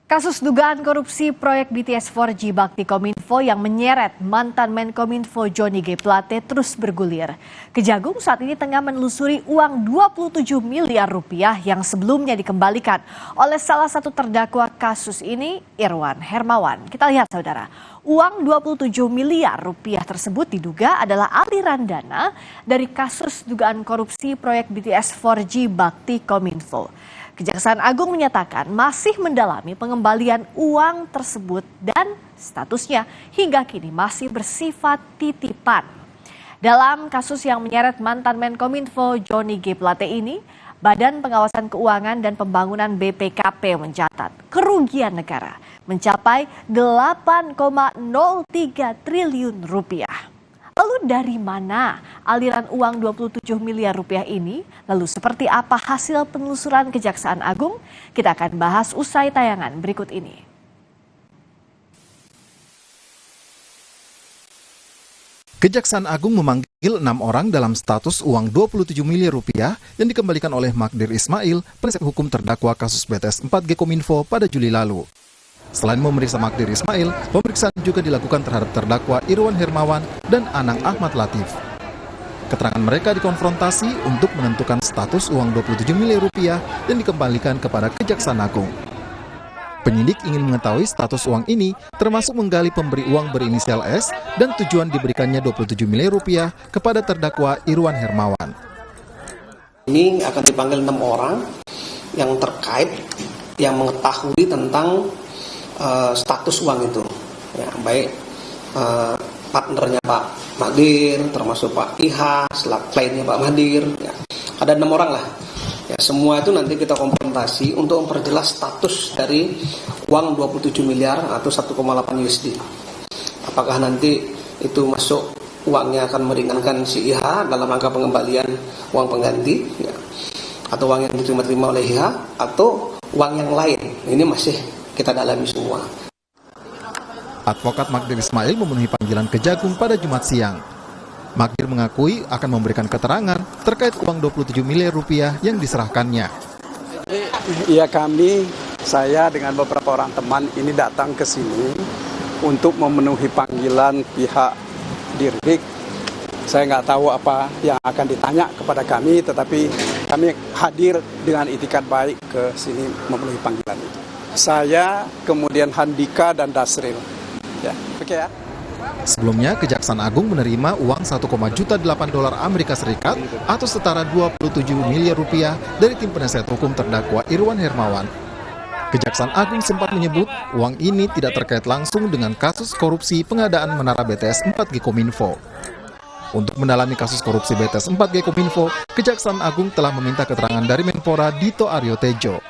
Kasus dugaan korupsi proyek BTS 4G Bakti Kominfo yang menyeret mantan Menkominfo Johnny G. Plate terus bergulir. Kejagung saat ini tengah menelusuri uang 27 miliar rupiah yang sebelumnya dikembalikan oleh salah satu terdakwa kasus ini, Irwan Hermawan. Kita lihat saudara, uang 27 miliar rupiah tersebut diduga adalah aliran dana dari kasus dugaan korupsi proyek BTS 4G Bakti Kominfo. Kejaksaan Agung menyatakan masih mendalami pengembalian uang tersebut dan statusnya hingga kini masih bersifat titipan. Dalam kasus yang menyeret mantan Menkominfo Johnny G. Plate ini, Badan Pengawasan Keuangan dan Pembangunan BPKP mencatat kerugian negara mencapai 8,03 triliun rupiah. Lalu dari mana aliran uang 27 miliar rupiah ini? Lalu seperti apa hasil penelusuran Kejaksaan Agung? Kita akan bahas usai tayangan berikut ini. Kejaksaan Agung memanggil 6 orang dalam status uang 27 miliar rupiah yang dikembalikan oleh Magdir Ismail, penasihat hukum terdakwa kasus BTS 4G Kominfo pada Juli lalu. Selain memeriksa Magdir Ismail, pemeriksaan juga dilakukan terhadap terdakwa Irwan Hermawan dan Anang Ahmad Latif. Keterangan mereka dikonfrontasi untuk menentukan status uang 27 miliar rupiah yang dikembalikan kepada Kejaksaan Agung. Penyidik ingin mengetahui status uang ini, termasuk menggali pemberi uang berinisial S dan tujuan diberikannya 27 miliar rupiah kepada terdakwa Irwan Hermawan. Ini akan dipanggil 6 orang yang terkait, yang mengetahui tentang status uang itu, ya, baik partnernya Pak Magdir, termasuk Pak Iha, kliennya Pak Magdir, ya. Ada 6 orang lah. Ya, semua itu nanti kita konfrontasi untuk memperjelas status dari uang 27 miliar atau 1,8 USD. Apakah nanti itu masuk uangnya akan meringankan si IH dalam rangka pengembalian uang pengganti, ya, atau uang yang diterima oleh IH, atau uang yang lain. Ini masih kita dalami semua. Advokat Magdir Ismail memenuhi panggilan Kejagung pada Jumat siang. Magdir mengakui akan memberikan keterangan terkait uang 27 miliar rupiah yang diserahkannya. Ya, saya dengan beberapa orang teman ini datang ke sini untuk memenuhi panggilan pihak Dirdik. Saya nggak tahu apa yang akan ditanya kepada kami, tetapi kami hadir dengan itikat baik ke sini memenuhi panggilan itu. Saya, kemudian Handika dan Dasril. Ya, oke ya. Sebelumnya, Kejaksaan Agung menerima uang 1,8 juta dolar Amerika Serikat atau setara 27 miliar rupiah dari tim penasihat hukum terdakwa Irwan Hermawan. Kejaksaan Agung sempat menyebut uang ini tidak terkait langsung dengan kasus korupsi pengadaan menara BTS 4G Kominfo. Untuk mendalami kasus korupsi BTS 4G Kominfo, Kejaksaan Agung telah meminta keterangan dari Menpora Dito Aryo Tejo.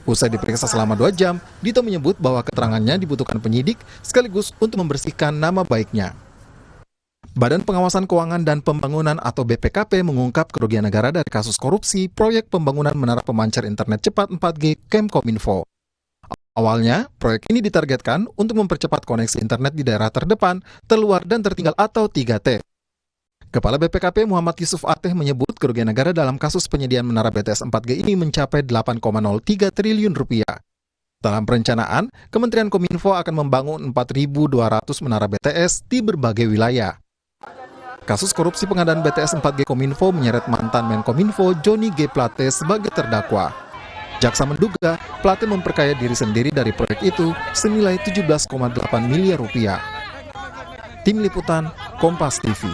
Usai diperiksa selama 2 jam, Dito menyebut bahwa keterangannya dibutuhkan penyidik sekaligus untuk membersihkan nama baiknya. Badan Pengawasan Keuangan dan Pembangunan atau BPKP mengungkap kerugian negara dari kasus korupsi proyek pembangunan menara pemancar internet cepat 4G Kemkominfo. Awalnya, proyek ini ditargetkan untuk mempercepat koneksi internet di daerah terdepan, terluar, dan tertinggal atau 3T. Kepala BPKP Muhammad Yusuf Ateh menyebut kerugian negara dalam kasus penyediaan menara BTS 4G ini mencapai 8,03 triliun rupiah. Dalam perencanaan, Kementerian Kominfo akan membangun 4.200 menara BTS di berbagai wilayah. Kasus korupsi pengadaan BTS 4G Kominfo menyeret mantan Menkominfo Johnny G. Plate sebagai terdakwa. Jaksa menduga Plate memperkaya diri sendiri dari proyek itu senilai 17,8 miliar rupiah. Tim Liputan, Kompas TV.